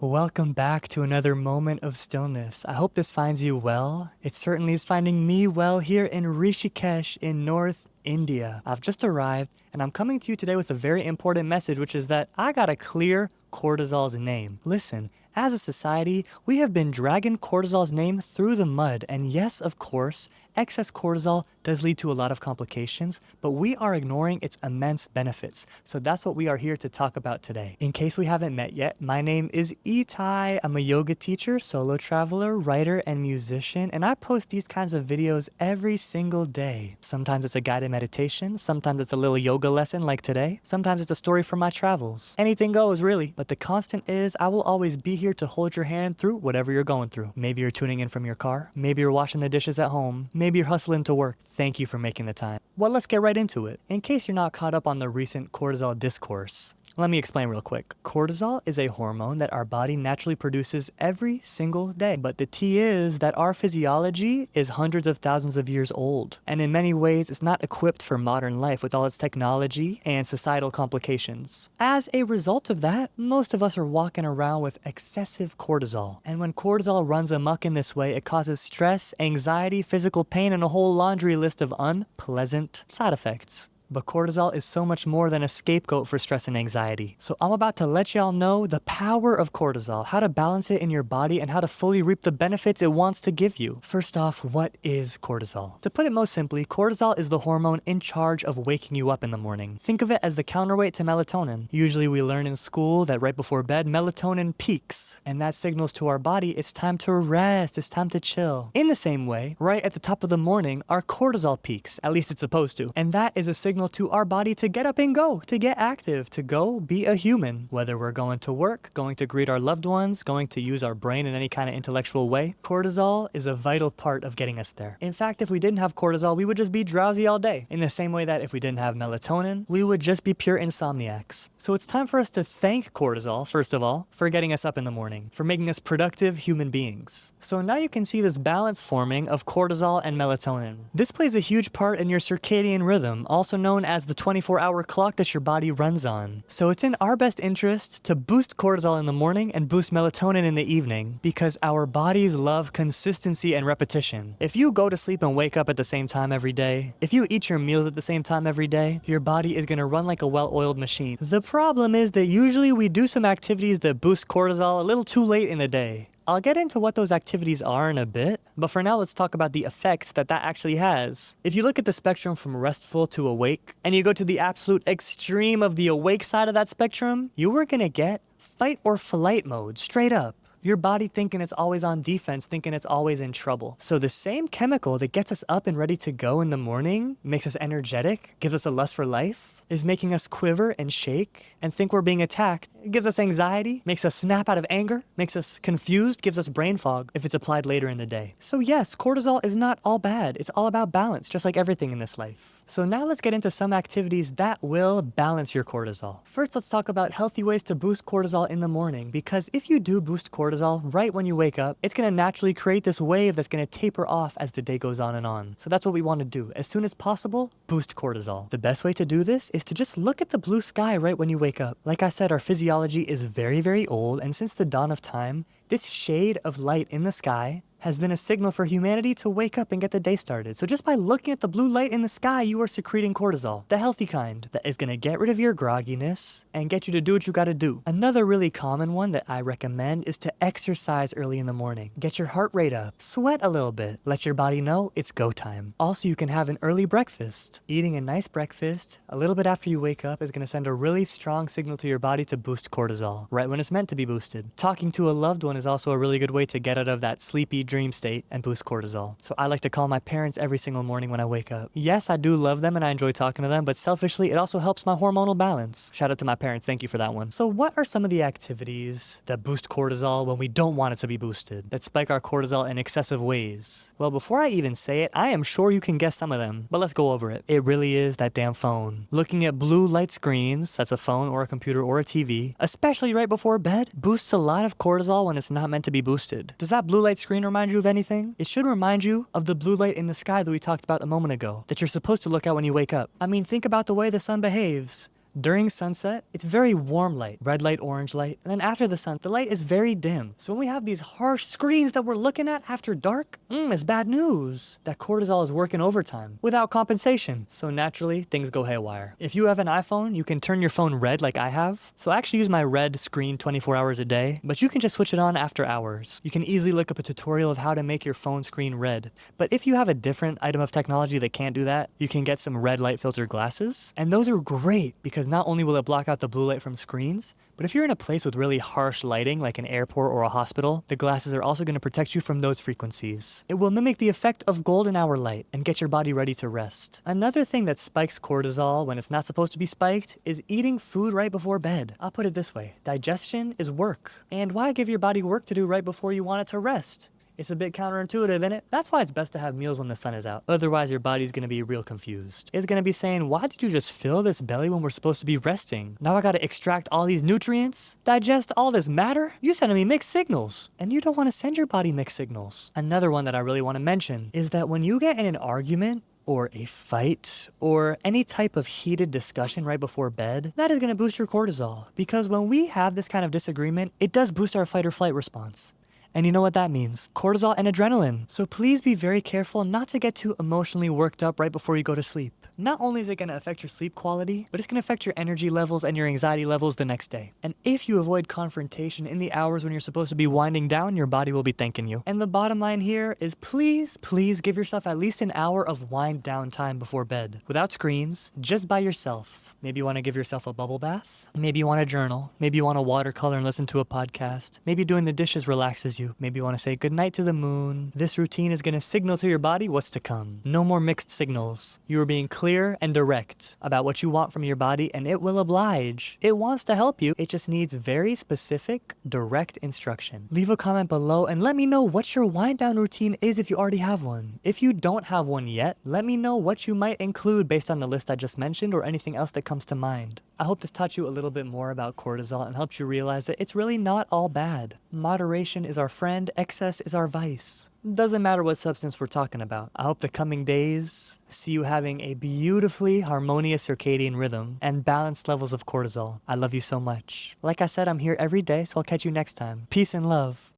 Welcome back to another moment of stillness. I hope this finds you well. It certainly is finding me well here in Rishikesh in North India. I've just arrived and I'm coming to you today with a very important message, which is that I gotta clear cortisol's name. Listen, as a society, we have been dragging cortisol's name through the mud, and yes, of course, excess cortisol does lead to a lot of complications, but we are ignoring its immense benefits. So that's what we are here to talk about today. In case we haven't met yet, my name is Itai. I'm a yoga teacher, solo traveler, writer, and musician, and I post these kinds of videos every single day. Sometimes it's a guided meditation, sometimes it's a little yoga lesson like today, sometimes it's a story from my travels. Anything goes, really. But the constant is I will always be here to hold your hand through whatever you're going through. Maybe you're tuning in from your car, maybe you're washing the dishes at home, maybe you're hustling to work. Thank you for making the time. Well, let's get right into it. In case you're not caught up on the recent cortisol discourse, let me explain real quick. Cortisol is a hormone that our body naturally produces every single day. But the T is that our physiology is hundreds of thousands of years old. And in many ways, it's not equipped for modern life with all its technology and societal complications. As a result of that, most of us are walking around with excessive cortisol. And when cortisol runs amok in this way, it causes stress, anxiety, physical pain, and a whole laundry list of unpleasant side effects. But cortisol is so much more than a scapegoat for stress and anxiety. So I'm about to let y'all know the power of cortisol, how to balance it in your body, and how to fully reap the benefits it wants to give you. First off, what is cortisol? To put it most simply, cortisol is the hormone in charge of waking you up in the morning. Think of it as the counterweight to melatonin. Usually we learn in school that right before bed, melatonin peaks, and that signals to our body it's time to rest, it's time to chill. In the same way, right at the top of the morning, our cortisol peaks, at least it's supposed to, and that is a signal to our body to get up and go, to get active, to go be a human. Whether we're going to work, going to greet our loved ones, going to use our brain in any kind of intellectual way, cortisol is a vital part of getting us there. In fact, if we didn't have cortisol, we would just be drowsy all day. In the same way that if we didn't have melatonin, we would just be pure insomniacs. So it's time for us to thank cortisol, first of all, for getting us up in the morning, for making us productive human beings. So now you can see this balance forming of cortisol and melatonin. This plays a huge part in your circadian rhythm, also known as the 24-hour clock that your body runs on. So it's in our best interest to boost cortisol in the morning and boost melatonin in the evening because our bodies love consistency and repetition. If you go to sleep and wake up at the same time every day, if you eat your meals at the same time every day, your body is going to run like a well-oiled machine. The problem is that usually we do some activities that boost cortisol a little too late in the day. I'll get into what those activities are in a bit, but for now let's talk about the effects that actually has. If you look at the spectrum from restful to awake, and you go to the absolute extreme of the awake side of that spectrum, you are gonna get fight or flight mode, straight up. Your body thinking it's always on defense, thinking it's always in trouble. So the same chemical that gets us up and ready to go in the morning, makes us energetic, gives us a lust for life, is making us quiver and shake and think we're being attacked. It gives us anxiety, makes us snap out of anger, makes us confused, gives us brain fog if it's applied later in the day. So yes, cortisol is not all bad. It's all about balance, just like everything in this life. So now let's get into some activities that will balance your cortisol. First, let's talk about healthy ways to boost cortisol in the morning, because if you do boost cortisol right when you wake up, it's going to naturally create this wave that's going to taper off as the day goes on and on. So that's what we want to do. As soon as possible, boost cortisol. The best way to do this is to just look at the blue sky right when you wake up. Like I said, our physiology is very, very old, and since the dawn of time, this shade of light in the sky has been a signal for humanity to wake up and get the day started. So just by looking at the blue light in the sky, you are secreting cortisol, the healthy kind, that is gonna get rid of your grogginess and get you to do what you gotta do. Another really common one that I recommend is to exercise early in the morning. Get your heart rate up, sweat a little bit, let your body know it's go time. Also, you can have an early breakfast. Eating a nice breakfast a little bit after you wake up is gonna send a really strong signal to your body to boost cortisol, right when it's meant to be boosted. Talking to a loved one is also a really good way to get out of that sleepy dream state and boost cortisol. So I like to call my parents every single morning when I wake up. Yes, I do love them and I enjoy talking to them, but selfishly, it also helps my hormonal balance. Shout out to my parents. Thank you for that one. So what are some of the activities that boost cortisol when we don't want it to be boosted, that spike our cortisol in excessive ways? Well, before I even say it, I am sure you can guess some of them, but let's go over it. It really is that damn phone. Looking at blue light screens, that's a phone or a computer or a TV, especially right before bed, boosts a lot of cortisol when it's not meant to be boosted. Does that blue light screen remind you of anything? It should remind you of the blue light in the sky that we talked about a moment ago, that you're supposed to look at when you wake up. I mean, think about the way the sun behaves. During sunset, it's very warm light, red light, orange light, and then after the sun, the light is very dim. So when we have these harsh screens that we're looking at after dark, it's bad news. That cortisol is working overtime without compensation. So naturally, things go haywire. If you have an iPhone, you can turn your phone red like I have. So I actually use my red screen 24 hours a day, but you can just switch it on after hours. You can easily look up a tutorial of how to make your phone screen red. But if you have a different item of technology that can't do that, you can get some red light filter glasses. And those are great because not only will it block out the blue light from screens, but if you're in a place with really harsh lighting like an airport or a hospital, the glasses are also going to protect you from those frequencies. It will mimic the effect of golden hour light and get your body ready to rest. Another thing that spikes cortisol when it's not supposed to be spiked is eating food right before bed. I'll put it this way, digestion is work. And why give your body work to do right before you want it to rest? It's a bit counterintuitive, isn't it? That's why it's best to have meals when the sun is out. Otherwise, your body's gonna be real confused. It's gonna be saying, why did you just fill this belly when we're supposed to be resting? Now I gotta extract all these nutrients, digest all this matter? You're sending me mixed signals. And you don't wanna send your body mixed signals. Another one that I really wanna mention is that when you get in an argument, or a fight, or any type of heated discussion right before bed, that is gonna boost your cortisol. Because when we have this kind of disagreement, it does boost our fight or flight response. And you know what that means? Cortisol and adrenaline. So please be very careful not to get too emotionally worked up right before you go to sleep. Not only is it going to affect your sleep quality, but it's going to affect your energy levels and your anxiety levels the next day. And if you avoid confrontation in the hours when you're supposed to be winding down, your body will be thanking you. And the bottom line here is please give yourself at least an hour of wind down time before bed. Without screens, just by yourself. Maybe you want to give yourself a bubble bath. Maybe you want to journal. Maybe you want to watercolor and listen to a podcast. Maybe doing the dishes relaxes you. Maybe you want to say goodnight to the moon. This routine is going to signal to your body what's to come. No more mixed signals. You are being clear and direct about what you want from your body, and it will oblige. It wants to help you. It just needs very specific, direct instruction. Leave a comment below and let me know what your wind down routine is if you already have one. If you don't have one yet, let me know what you might include based on the list I just mentioned or anything else that comes to mind. I hope this taught you a little bit more about cortisol and helps you realize that it's really not all bad. Moderation is our friend, excess is our vice. Doesn't matter what substance we're talking about. I hope the coming days see you having a beautifully harmonious circadian rhythm and balanced levels of cortisol. I love you so much. Like I said, I'm here every day, so I'll catch you next time. Peace and love.